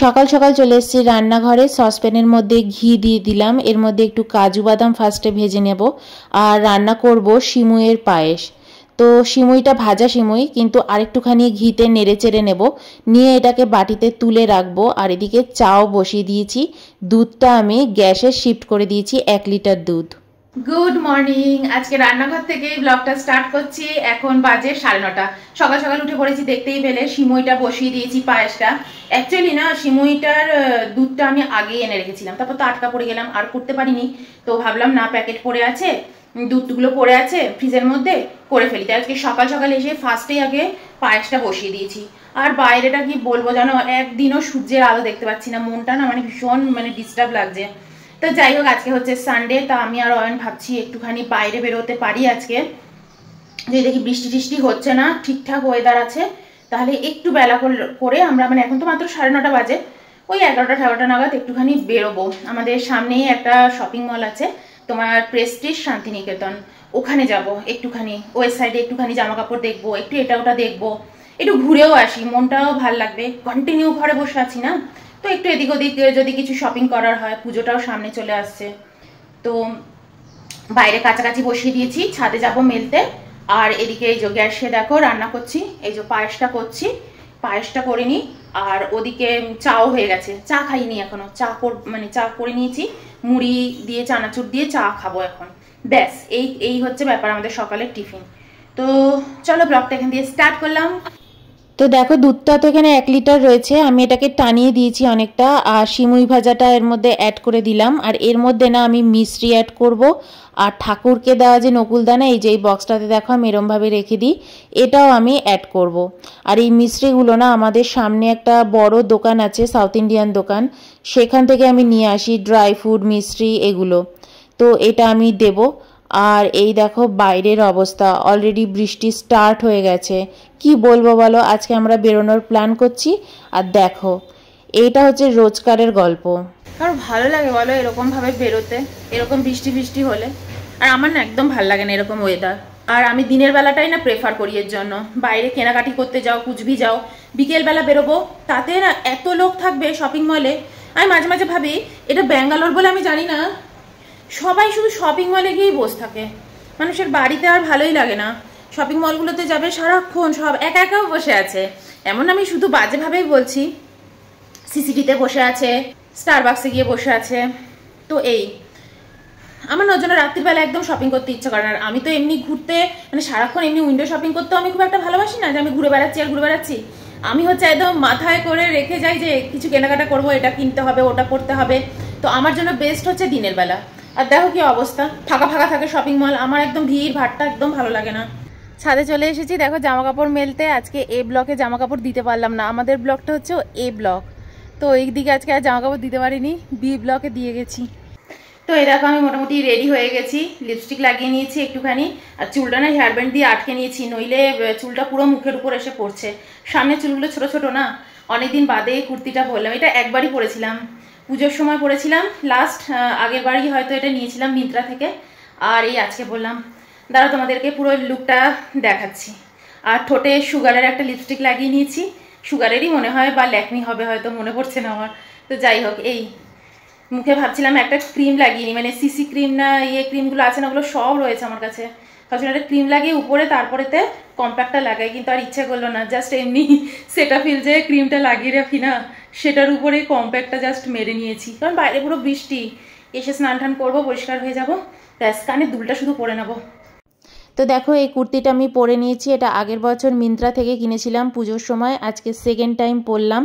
সকাল সকাল চলে এসেছি রান্নাঘরে। সসপ্যানের মধ্যে ঘি দিয়ে দিলাম, এর মধ্যে একটু কাজু বাদাম ফার্স্টে ভেজে নেব আর রান্না করব সিমুইয়ের পায়েস। তো সিমুইটা ভাজা সিমুই, কিন্তু আরেকটুখানি ঘিতে নেড়ে চেড়ে নেব, নিয়ে এটাকে বাটিতে তুলে রাখবো। আর এদিকে চাও বসিয়ে দিয়েছি, দুধটা আমি গ্যাসে শিফট করে দিয়েছি 1 লিটার দুধ। গুড মর্নিং, আজকে রান্নাঘর থেকে ব্লগটা স্টার্ট করছি। এখন বাজে 9:30। সকাল সকাল উঠে পড়েছি, দেখতেই পেলে সিমুইটা বসিয়ে দিয়েছি পায়েসটা। অ্যাকচুয়ালি না, সিমুইটার দুধটা আমি আগে এনে রেখেছিলাম, তারপর তো আটকা পড়ে গেলাম, আর করতে পারিনি। তো ভাবলাম না, প্যাকেট পড়ে আছে, দুধগুলো পড়ে আছে ফ্রিজের মধ্যে, করে ফেলি। তাই আজকে সকাল সকাল এসে ফার্স্টেই আগে পায়েসটা বসিয়ে দিয়েছি। আর বাইরেটা কি বলবো জানো, একদিনও সূর্যের আলো দেখতে পাচ্ছি না, মনটা না ভীষণ ডিস্টার্ব লাগছে। তো যাই হোক, আজকে হচ্ছে সানডে, তা আমি আর অয়ন ভাবছি একটুখানি বাইরে বেরোতে পারি আজকে। যদি দেখি বৃষ্টি টিষ্টি হচ্ছে না, ঠিকঠাক ওয়েদার আছে, তাহলে একটু বেলা করে আমরা এখন তো মাত্র 9:30 বাজে, ওই 11টা নাগাদ একটুখানি বেরোবো। আমাদের সামনেই একটা শপিং মল আছে, তোমার প্রেস্টিজ শান্তিনিকেতন, ওখানে যাব একটুখানি। ওয়েস্ট সাইডে একটুখানি জামা কাপড় দেখবো, একটু এটা ওটা দেখবো, একটু ঘুরেও আসি, মনটাও ভাল লাগবে। কন্টিনিউ ঘরে বসে আছি না, তো একটু এদিক ওদিক যদি কিছু শপিং করার হয়, পুজোটাও সামনে চলে আসছে। তো বাইরে কাছাকাছি বসিয়ে দিয়েছি, ছাদে যাব মেলতে। আর এদিকে এই যে গ্যাসে দেখো রান্না করছি, এই যে পায়েসটা করছি, পায়েসটা করে নিই। আর ওদিকে চাও হয়ে গেছে, চা খাইনি এখনো, চা করে নিয়েছি, মুড়ি দিয়ে চানাচুর দিয়ে চা খাবো এখন। ব্যাস এই হচ্ছে ব্যাপার আমাদের সকালের টিফিন। তো চলো ব্লগটা এখান দিয়ে স্টার্ট করলাম। তো দেখো, দুধটা তো এখানে 1 লিটার রয়েছে, আমি এটাকে টানিয়ে দিয়েছি অনেকটা। আর সিমুই ভাজাটা এর মধ্যে অ্যাড করে দিলাম। আর এর মধ্যে না আমি মিশ্রি অ্যাড করব। আর ঠাকুরকে দেওয়া যে নকুলদানা, এই যে এই বক্সটাতে দেখো আমি এরমভাবে রেখে দিই, এটাও আমি অ্যাড করব। আর এই মিশ্রিগুলো না আমাদের সামনে একটা বড় দোকান আছে, সাউথ ইন্ডিয়ান দোকান, সেখান থেকে আমি নিয়ে আসি ড্রাই ফ্রুট মিশ্রি এগুলো। তো এটা আমি দেব। আর এই দেখো বাইরের অবস্থা, অলরেডি বৃষ্টি স্টার্ট হয়ে গেছে। কি বলবো বলো, আজকে আমরা বেরোনোর প্ল্যান করছি। আর দেখো, এইটা হচ্ছে রোজকারের গল্প। আর ভালো লাগে বলো এরকম ভাবে বেরোতে, এরকম বৃষ্টি বৃষ্টি হলে? আর আমার না একদম ভালো লাগে না এরকম ওয়েদার। আর আমি দিনের বেলাটাই না প্রেফার করি এর জন্য। বাইরে কেনাকাটি করতে যাও, কুচবি যাও, বিকেলবেলা বেরোবো, তাতে না এত লোক থাকবে শপিং মলে। আমি মাঝে মাঝে ভাবি এটা ব্যাঙ্গালোর বলে আমি জানি না, সবাই শুধু শপিং মলে গিয়েই বসে থাকে। মানুষের বাড়িতে আর ভালোই লাগে না, শপিং মলগুলোতে যাবে সারাক্ষণ সব একা একাও বসে আছে। এমন আমি শুধু বাজেভাবেই বলছি, সিসিটিতে বসে আছে, স্টারবাক্সে গিয়ে বসে আছে। তো এই আমার না জন্য রাত্রিবেলা একদম শপিং করতে ইচ্ছা করে না। আর আমি তো এমনি ঘুরতে সারাক্ষণ এমনি উইন্ডো শপিং করতেও আমি খুব একটা ভালোবাসি না, যে আমি ঘুরে বেড়াচ্ছি আর ঘুরে বেড়াচ্ছি। আমি হচ্ছে একদম মাথায় করে রেখে যাই যে কিছু কেনাকাটা করবো, এটা কিনতে হবে, ওটা করতে হবে। তো আমার জন্য বেস্ট হচ্ছে দিনের বেলা। আর দেখো কি অবস্থা, ফাঁকা ফাঁকা থাকে শপিং মল, আমার একদম ভিড় ভাট্টা একদম ভালো লাগে না। ছাদে চলে এসেছি দেখো জামা কাপড় মেলতে। আজকে এ ব্লকে জামা কাপড় দিতে পারলাম না, আমাদের ব্লকটা হচ্ছে এ ব্লক, তো এই দিকে আজকে আর জামা কাপড় দিতে পারিনি, বি ব্লকে দিয়ে গেছি। তো এই দেখো আমি মোটামুটি রেডি হয়ে গেছি, লিপস্টিক লাগিয়ে নিয়েছি একটুখানি, আর চুলটা না হেয়ার ব্যান্ড দিয়ে আটকে নিয়েছি, নইলে চুলটা পুরো মুখের উপর এসে পড়ছে। সামনে চুলগুলো ছোট ছোট না, অনেকদিন বাদে এই কুর্তিটা পরলাম। এটা একবারই পরেছিলাম, পুজোর সময় পরেছিলাম লাস্ট, আগের বারই হয়তো এটা নিয়েছিলাম মিন্ত্রা থেকে। আর এই আজকে বললাম দাঁড়া তোমাদেরকে পুরো লুকটা দেখাচ্ছি। আর ঠোঁটে সুগারের একটা লিপস্টিক লাগিয়ে নিয়েছি, সুগারেরই মনে হয়, বা ল্যাকমি হবে হয়তো, মনে পড়ছে না আমার। তো যাই হোক, এই মুখে ভাবছিলাম একটা ক্রিম লাগিয়ে নিই, সিসি ক্রিম না ক্রিমগুলো আছে না, ওগুলো সব রয়েছে আমার কাছে। ভাবছিলাম একটা ক্রিম লাগিয়ে উপরে তারপরেতে কম্প্যাক্টটা লাগাই, কিন্তু আর ইচ্ছা করলো না। জাস্ট এমনি সেটাফিল যে ক্রিমটা লাগিয়ে রাখি না, সেটার উপরে কম্প্যাক্টটা জাস্ট মেরে নিয়েছি, কারণ বাইরে পুরো বৃষ্টি। এসে স্নান টান করবো, পরিষ্কার হয়ে যাবো, ব্যাস কানের দুলটা শুধু পরে নেবো। তো দেখো এই কুর্তিটা আমি পরে নিয়েছি, এটা আগের বছর মিন্ত্রা থেকে কিনেছিলাম পুজোর সময়, আজকে সেকেন্ড টাইম পরলাম।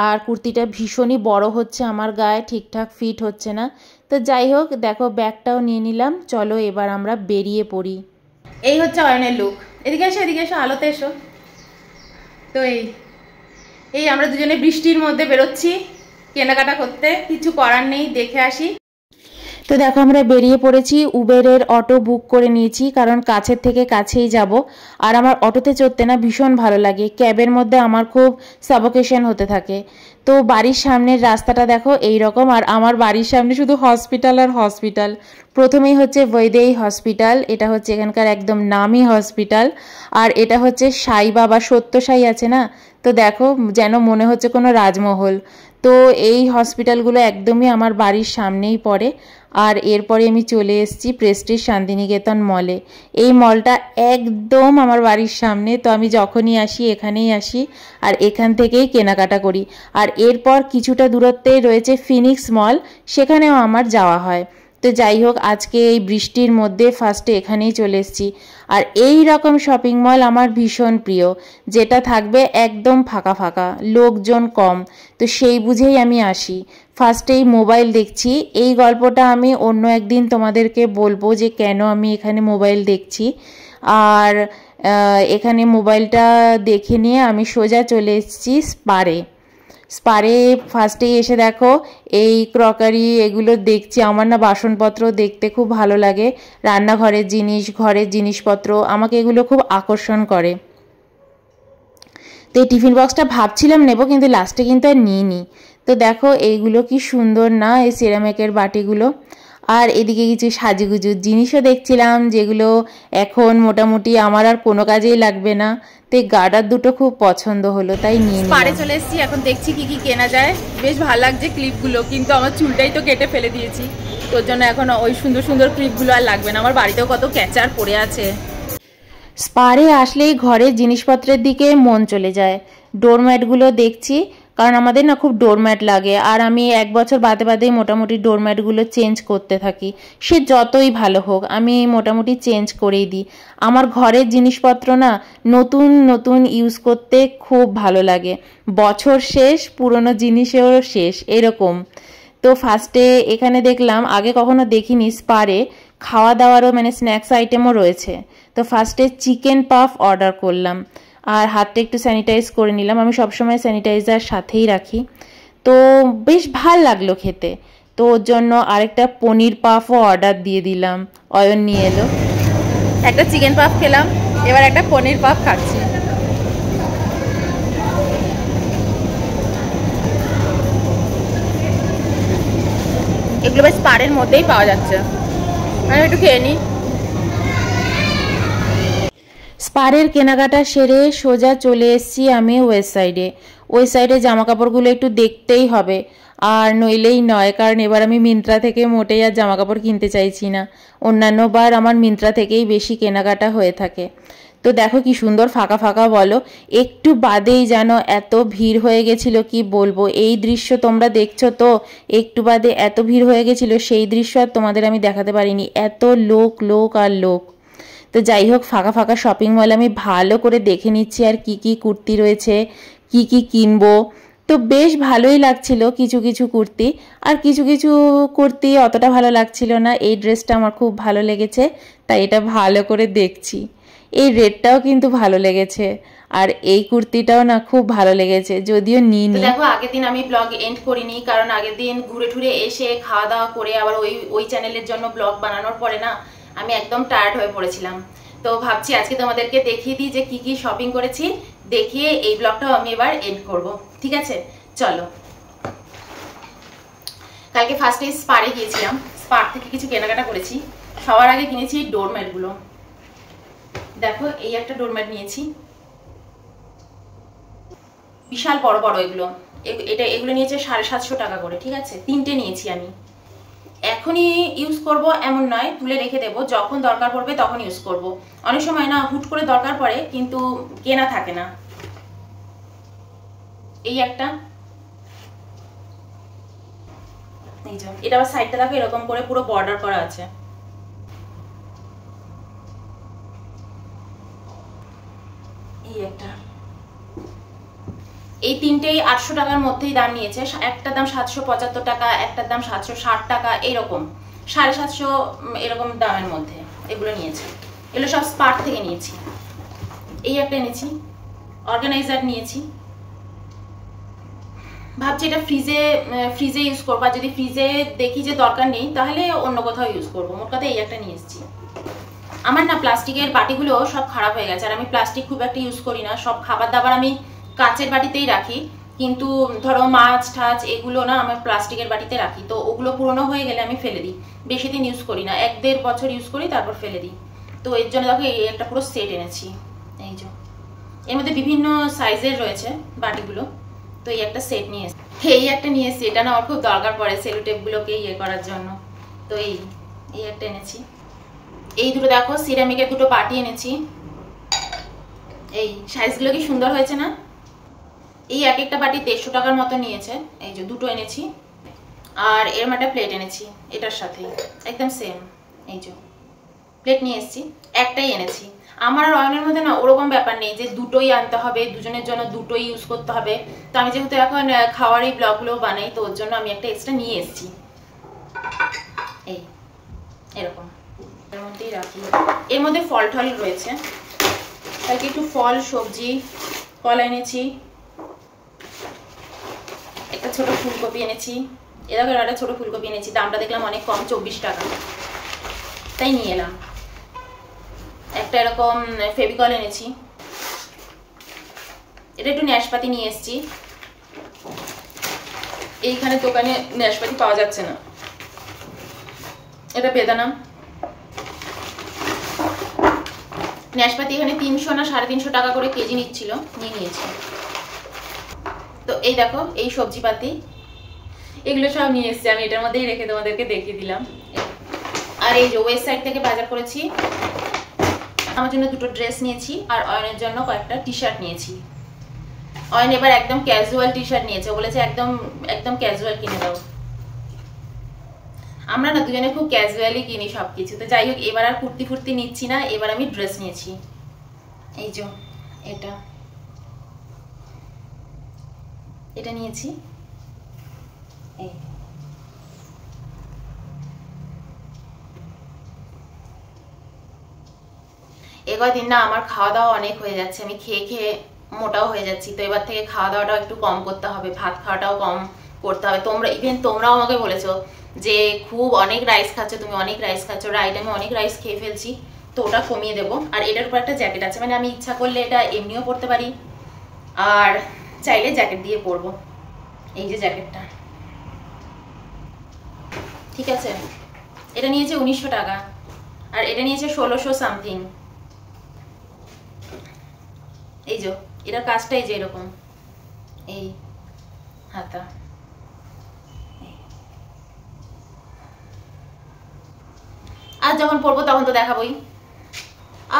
আর কুর্তিটা ভীষণই বড় হচ্ছে আমার গায়ে, ঠিকঠাক ফিট হচ্ছে না। তো যাই হোক, দেখো ব্যাগটাও নিয়ে নিলাম, চলো এবার আমরা বেরিয়ে পড়ি। এই হচ্ছে অয়নের লুক, এদিকে এসো আলোতে এসো। তো এই আমরা দুজনে বৃষ্টির মধ্যে বেরোচ্ছি কেনাকাটা করতে, কিছু করার নেই, দেখে আসি। তো দেখো আমরা বেরিয়ে পড়েছি, উবেরের অটো বুক করে নিয়েছি, কারণ কাছের থেকে কাছেই যাব। আর আমার অটোতে চড়তে না ভীষণ ভালো লাগে, ক্যাবের মধ্যে আমার খুব সাফোকেশন হতে থাকে। তো বাড়ির সামনের রাস্তাটা দেখো এই রকম, আর আমার বাড়ির সামনে শুধু হসপিটাল আর হসপিটাল। প্রথমেই হচ্ছে বৈদেহী হসপিটাল, এটা হচ্ছে এখানকার একদম নামি হসপিটাল। আর এটা হচ্ছে সাই বাবা, সত্য সাই আছে না, তো দেখো যেন মনে হচ্ছে কোনো রাজমহল। তো এই হসপিটালগুলো একদমই আমার বাড়ির সামনেই পড়ে। আর এরপরে আমি চলে এসেছি প্রেস্টিজ শান্তিনিকেতন মলে। এই মলটা একদম আমার বাড়ির সামনে, তো আমি যখনই আসি এখানেই আসি আর এখান থেকেই কেনাকাটা করি। আর এরপর কিছুটা দূরত্বেই রয়েছে ফিনিক্স মল, সেখানেও আমার যাওয়া হয়। তো যাই হোক, আজকে এই বৃষ্টির মধ্যে ফার্স্টে এখানেই চলে এসেছি। আর এই রকম শপিং মল আমার ভীষণ প্রিয়, যেটা থাকবে একদম ফাঁকা ফাঁকা, লোকজন কম। তো সেই বুঝেই আমি আসি। ফার্স্টেই মোবাইল দেখছি, এই গল্পটা আমি অন্য একদিন তোমাদেরকে বলবো যে কেন আমি এখানে মোবাইল দেখছি। আর এখানে মোবাইলটা দেখে নিয়ে আমি সোজা চলে এসেছি স্পারে। ফার্স্টেই এসে দেখো এই ক্রকারি এগুলো দেখছি। আমার না বাসনপত্র দেখতে খুব ভালো লাগে, রান্নাঘরের জিনিস, ঘরের জিনিসপত্র, আমাকে এগুলো খুব আকর্ষণ করে। তো এই টিফিন বক্সটা ভাবছিলাম নেব, কিন্তু লাস্টে কিন্তু আর নিইনি। তো দেখো এইগুলো কি সুন্দর না, এই সিরামিকের বাটিগুলো। আর এদিকে কিছু সাজুগুজুর জিনিসও দেখছিলাম, যেগুলো এখন মোটামুটি আমার আর কোনো কাজেই লাগবে না। তো এই গার্ডার দুটো খুব পছন্দ হলো, তাই নিয়ে নিলাম। পাড়ে চলে এসেছি, এখন দেখছি কি কি কেনা যায়। বেশ ভালো লাগছে ক্লিপগুলো, কিন্তু আমার চুলটাই তো কেটে ফেলে দিয়েছি, তোর জন্য এখন ওই সুন্দর সুন্দর ক্লিপগুলো আর লাগবে না। আমার বাড়িতেও কত ক্যাচার পড়ে আছে। স্পারে আসলেই ঘরের জিনিসপত্রের দিকে মন চলে যায়। ডোরম্যাটগুলো দেখছি, কারণ আমাদের না খুব ডোরম্যাট লাগে, আর আমি 1 বছর বাদে বাদেই মোটামুটি ডোরম্যাটগুলো চেঞ্জ করতে থাকি। সে যতই ভালো হোক আমি মোটামুটি চেঞ্জ করেই দিই। আমার ঘরের জিনিসপত্র না নতুন নতুন ইউজ করতে খুব ভালো লাগে। বছর শেষ, পুরনো জিনিসেও শেষ, এরকম। তো ফার্স্টে এখানে দেখলাম, আগে কখনো দেখিনি, স্পারে খাওয়া দাওয়ারও মানে স্ন্যাক্স আইটেমও রয়েছে। তো ফার্স্টে চিকেন পাফ অর্ডার করলাম, আর হাতটা একটু স্যানিটাইজ করে নিলাম। আমি সবসময় স্যানিটাইজার সাথেই রাখি। তো বেশ ভাল লাগলো খেতে। তো ওর জন্য আরেকটা পনির পাফও অর্ডার দিয়ে দিলাম, অয়ন নিয়ে এলো। একটা চিকেন পাফ খেলাম, এবার একটা পনির পাফ খাচ্ছি। এগুলো বেশ স্পারের মধ্যেই পাওয়া যাচ্ছে, আমি একটু খেয়ে নিই। স্পারের কেনাকাটা সেরে সোজা চলে এসেছি আমি ওয়েস্ট সাইডে জামা কাপড়গুলো একটু দেখতেই হবে, আর নইলেই নয়। কারণ এবার আমি মিন্ত্রা থেকে মোটেই আর জামা কাপড় কিনতে চাইছি না। অন্যান্য বার আমার মিন্ত্রা থেকেই বেশি কেনাকাটা হয়ে থাকে। তো দেখো কি সুন্দর ফাঁকা ফাঁকা, বলো। একটু বাদেই যেন এত ভিড় হয়ে গেছিল, কি বলবো। এই দৃশ্য তোমরা দেখছো তো, একটু বাদে এত ভিড় হয়ে গেছিল, সেই দৃশ্য আর তোমাদের আমি দেখাতে পারিনি। এত লোক লোক আর লোক। তো যাই হোক, ফাঁকা ফাঁকা শপিং মল আমি ভালো করে দেখে নিচ্ছি আর কি কি কুর্তি রয়েছে, কি কি কিনবো। তো বেশ ভালোই লাগছিল কিছু কিছু কুর্তি, আর কিছু কিছু কুর্তি অতটা ভালো লাগছিল না। এই ড্রেসটা আমার খুব ভালো লেগেছে, তাই এটা ভালো করে দেখছি। এই রেডটাও কিন্তু ভালো লেগেছে, আর এই কুর্তিটাও না খুব ভালো লেগেছে, যদিও নিইনি। দেখো আগের দিন আমি ব্লগ এন্ড করিনি, কারণ আগের দিন ঘুরে ঠুরে এসে খাওয়া দাওয়া করে আবার ওই চ্যানেলের জন্য ব্লগ বানানোর পরে না আমি একদম টায়ার্ড হয়ে পড়েছিলাম। তো ভাবছি আজকে তোমাদেরকে দেখিয়ে দিই যে কি কি শপিং করেছি, দেখিয়ে এই ব্লগটাও আমি এবার এন্ড করব। ঠিক আছে, চলো। কালকে ফার্স্টে স্পারে গিয়েছিলাম, স্পার থেকে কিছু কেনাকাটা করেছি। সবার আগে কিনেছি ডোরম্যাটগুলো। দেখো এই একটা ডোরম্যাট নিয়েছি, বিশাল বড় বড় এগুলো। এগুলো নিয়েছে 750 টাকা করে। ঠিক আছে, 3টে নিয়েছি আমি। এখনই ইউজ করব এমন নয়, তুলে রেখে দেবো, যখন দরকার পড়বে তখন ইউজ করব। অনেক সময় না হুট করে দরকার পড়ে, কিন্তু কেনা থাকে না। এই একটা, এই যে এটা আবার সাইডটা দেখো এরকম করে পুরো বর্ডার করা আছে। এই একটা, এই তিনটেই 800 টাকার মধ্যেই দাম নিয়েছে। একটার দাম 775 টাকা, একটার দাম 760 টাকা, এরকম 750 এরকম দামের মধ্যে এগুলো নিয়েছে। এগুলো সব স্পার থেকে নিয়েছি। এই একটা নিয়েছি, অর্গানাইজার নিয়েছি। ভাবছি এটা ফ্রিজে ইউজ করবো, আর যদি ফ্রিজে দেখি যে দরকার নেই তাহলে অন্য কোথাও ইউজ করবো। মোট কথা এই একটা নিয়ে এসেছি। আমার না প্লাস্টিকের বাটিগুলো সব খারাপ হয়ে গেছে, আর আমি প্লাস্টিক খুব একটা ইউজ করি না। সব খাবার দাবার আমি কাচের বাটিতেই রাখি, কিন্তু ধরো মাছ টাছ এগুলো না আমার প্লাস্টিকের বাটিতে রাখি। তো ওগুলো পুরনো হয়ে গেলে আমি ফেলে দিই, বেশি দিন ইউজ করি না, 1-1.5 বছর ইউজ করি তারপর ফেলে দিই। তো এর জন্য দেখো এই একটা পুরো সেট এনেছি। এই যে এর মধ্যে বিভিন্ন সাইজের রয়েছে বাটিগুলো। তো এই একটা সেট নিয়ে এসেছি, এই একটা নিয়ে এসেছি, এটা না আমার খুব দরকার পড়ে সেলো টেপগুলোকে ইয়ে করার জন্য। তো এই একটা এনেছি। এই দুটো দেখো সিরামিকের দুটো বাটি এনেছি। এই সাইজগুলো কি সুন্দর হয়েছে না? এই এক একটা বাটি 150 টাকার মতো নিয়েছে। এই যে দুটো এনেছি। আর এরম একটা প্লেট এনেছি এটার সাথে একদম সেম। এই যে প্লেট নিয়ে এসেছি, একটাই এনেছি। আমার আর অয়নের মধ্যে না ওরকম ব্যাপার নেই যে দুটোই আনতে হবে, দুজনের জন্য দুটোই ইউজ করতে হবে। তো আমি যেহেতু এখন খাওয়ার এই ব্লগগুলো বানাই, তো ওর জন্য আমি একটা এক্সট্রা নিয়ে এসেছি। এই এরকম এর মধ্যেই রাখি। এর মধ্যে ফল টল রয়েছে, কালকে একটু ফল সবজি কলা এনেছি, একটা ছোট ফুলকপি এনেছি। এরকম একটা ছোট ফুলকপি এনেছি, দামটা দেখলাম অনেক কম, 24 টাকা, তাই নিয়ে এলাম। একটা এরকম ফেভিকল এনেছি। এটা একটু ন্যাশপাতি নিয়ে এসেছি। এইখানে দোকানে ন্যাশপাতি পাওয়া যাচ্ছে না। এটা বেদানা। ন্যাশপাতি এখানে 300 না 350 টাকা করে কেজি নিচ্ছিল, নিয়ে নিয়েছি। তো এই দেখো এই সবজিপাতি, এগুলো সব নিয়ে এসেছি আমি, এটার মধ্যেই রেখে তোমাদেরকে দেখিয়ে দিলাম। আর এই যে ওয়েস্ট সাইড থেকে বাজার করেছি, আমার জন্য দুটো ড্রেস নিয়েছি আর অয়নের জন্য কয়েকটা টি শার্ট নিয়েছি। অয়ন এবার একদম ক্যাজুয়াল টি শার্ট নিয়েছে, বলেছে একদম একদম ক্যাজুয়াল কিনে দাও। আমরা না দুজনে খুব ক্যাজুয়ালি কিনি সবকিছু। তো যাই হোক, এবার আর কুর্তি ফুর্তি নিচ্ছি না, এবার আমি ড্রেস নিয়েছি। এই যে এটা নিয়েছি। এই কয়দিন না আমার খাওয়া দাওয়া অনেক হয়ে যাচ্ছে, আমি খেয়ে খেয়ে মোটাও হয়ে যাচ্ছি। তো এবার থেকে খাওয়া দাওয়াটাও একটু কম করতে হবে, ভাত খাওয়াটাও কম করতে হবে। তোমরাও আমাকে বলেছো যে খুব অনেক রাইস খাচ্ছ তুমি, অনেক রাইস খাচ্ছ। রাইট, আমি অনেক রাইস খেয়ে ফেলছি, তো ওটা কমিয়ে দেবো। আর এটার উপর একটা জ্যাকেট আছে, মানে আমি ইচ্ছা করলে এটা এমনিও পরতে পারি, আর চাইলে জ্যাকেট দিয়ে পরবো। এই যে জ্যাকেটটা, ঠিক আছে। এটা নিয়েছে 1900 টাকা, আর এটা নিয়েছে 1600 সামথিং। এই যে এটার কাজটাই যে এরকম, এই হাতা। আর যখন পরবো তখন তো দেখাবোই।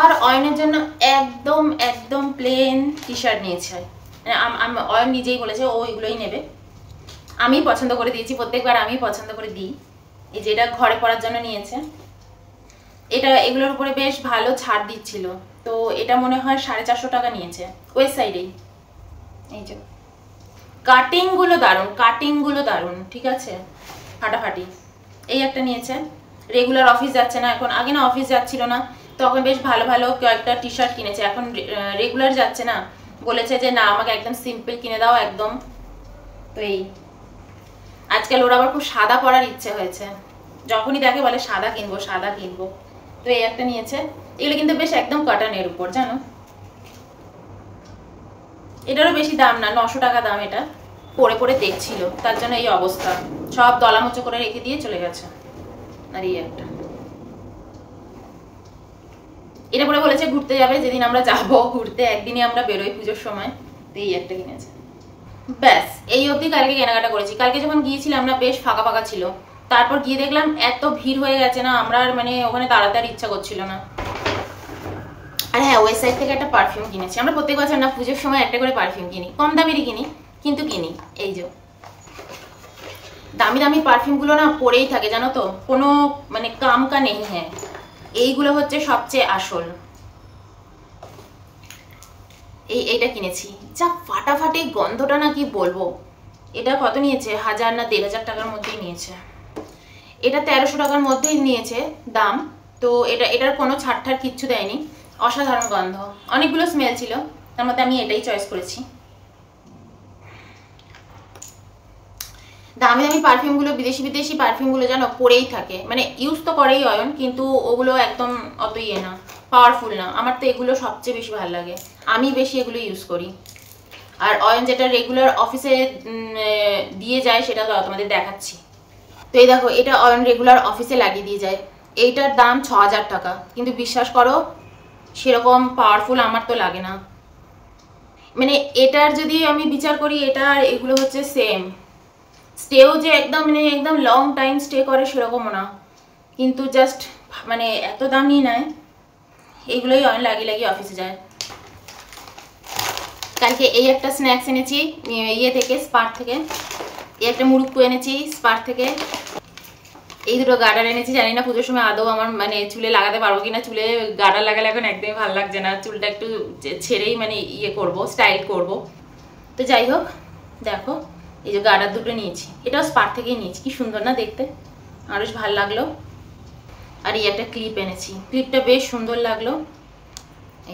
আর অয়নের জন্য একদম একদম প্লেন টি শার্ট নিয়েছে। অয়ন নিজেই বলেছে ও এগুলোই নেবে, আমি পছন্দ করে দিয়েছি, প্রত্যেকবার আমি পছন্দ করে দিই। এই যে এটা ঘরে পরার জন্য নিয়েছে। এগুলোর উপরে বেশ ভালো ছাড় দিচ্ছিল, তো এটা মনে হয় 450 টাকা নিয়েছে ওয়েস্ট সাইডেই। এই যে কাটিং গুলো দারুণ, কাটিং গুলো দারুণ, ঠিক আছে, ফাটাফাটি। এই একটা নিয়েছে। রেগুলার অফিস যাচ্ছে না এখন, আগে না অফিস যাচ্ছিল না, তখন বেশ ভালো ভালো কয়েকটা টি শার্ট কিনেছে। এখন রেগুলার যাচ্ছে না, বলেছে যে না আমাকে একদম সিম্পল কিনে দাও একদম। তো এই আজকাল ওর আবার খুব সাদা পরার ইচ্ছে হয়েছে, যখনই দেখে বলে সাদা কিনবো সাদা কিনবো। তো এই একটা নিয়েছে। এগুলো কিন্তু বেশ একদম কটনের উপর, জানো। এটারও বেশি দাম না, 900 টাকা দাম। এটা পরে পরে দেখছিল, তার জন্য এই অবস্থা, সব দলামোচো করে রেখে দিয়ে চলে গেছে। আর এই একটা, এটা পরে বলেছে ঘুরতে যাবে, যেদিন আমরা যাবো ঘুরতে, একদিনই আমরা বেরোই পুজোর সময়। তো এই একটা কিনেছে। ব্যাস এই অবধি কালকে কেনাকাটা করেছি। কালকে যখন গিয়েছিলাম না বেশ ফাঁকা ফাঁকা ছিল, তারপর গিয়ে দেখলাম এত ভিড় হয়ে গেছে না, আমরা মানে ওখানে দাঁড়াতে ইচ্ছা করছিল না। আর হ্যাঁ, ওয়েস্ট সাইড থেকে একটা পারফিউম কিনেছি। আমরা প্রত্যেক বছর না পুজোর সময় একটা করে পারফিউম কিনি, কম দামেরই কিনি কিন্তু কিনি। এই যে দামি দামি পারফিউমগুলো না পরেই থাকে, জানো তো, কোনো মানে কামকা নেই। হ্যাঁ, এইগুলো হচ্ছে সবচেয়ে আসল। এইটা কিনেছি, যা ফাটাফাটি গন্ধটা না কি বলবো। এটা কত নিয়েছে, 1000 না 1500 টাকার মধ্যেই নিয়েছে। এটা 1300 টাকার মধ্যেই নিয়েছে দাম। তো এটার কোনো ছাড় কিচ্ছু দেয়নি, অসাধারণ গন্ধ। অনেকগুলো স্মেল ছিল, তার মধ্যে আমি এটাই চয়েস করেছি। দামি দামি পারফিউমগুলো, বিদেশি পারফিউমগুলো জানো পরেই থাকে, মানে ইউজ তো করেই অয়ন, কিন্তু ওগুলো একদম অত ইয়ে না, পাওয়ারফুল না। আমার তো এগুলো সবচেয়ে বেশি ভালো লাগে, আমি বেশি এগুলো ইউজ করি। আর অয়ন যেটা রেগুলার অফিসে দিয়ে যায় সেটা তো তোমাদের দেখাচ্ছি। তো এই দেখো, এটা অয়ন রেগুলার অফিসে লাগিয়ে দিয়ে যায়। এইটার দাম 6000 টাকা, কিন্তু বিশ্বাস করো সেরকম পাওয়ারফুল আমার তো লাগে না। মানে এটার যদি আমি বিচার করি, এটা আর এগুলো হচ্ছে সেম। স্টেও যে একদম মানে একদম লং টাইম স্টে করে সেরকমও না, কিন্তু জাস্ট মানে এত দাম নিয়ে নেয়, এইগুলোই অনেক লাগিয়ে অফিসে যায়। কালকে এই একটা স্ন্যাক্স এনেছি ইয়ে থেকে, স্পার থেকে। এই একটা মুরুক্কু এনেছি স্পার থেকে। এই দুটো গার্ডার এনেছি, জানি না পুজোর সময় আদৌ আমার মানে চুলে লাগাতে পারবো কিনা। চুলে গার্ডার লাগালে এখন একদমই ভালো লাগছে না, চুলটা একটু ছেড়েই মানে ইয়ে করব, স্টাইল করব। তো যাই হোক, দেখো এই যে গার্ডার দুটো নিয়েছি, এটাও স্পার থেকেই নিয়েছি। কি সুন্দর না দেখতে, আরও ভালো লাগলো। আর এই একটা ক্লিপ এনেছি, ক্লিপটা বেশ সুন্দর লাগলো।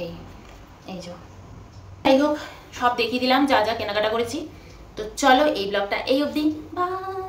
এই যে যাই হোক, সব দেখিয়ে দিলাম যা যা কেনাকাটা করেছি। তো চলো এই ব্লগটা এই অবধি, বাই।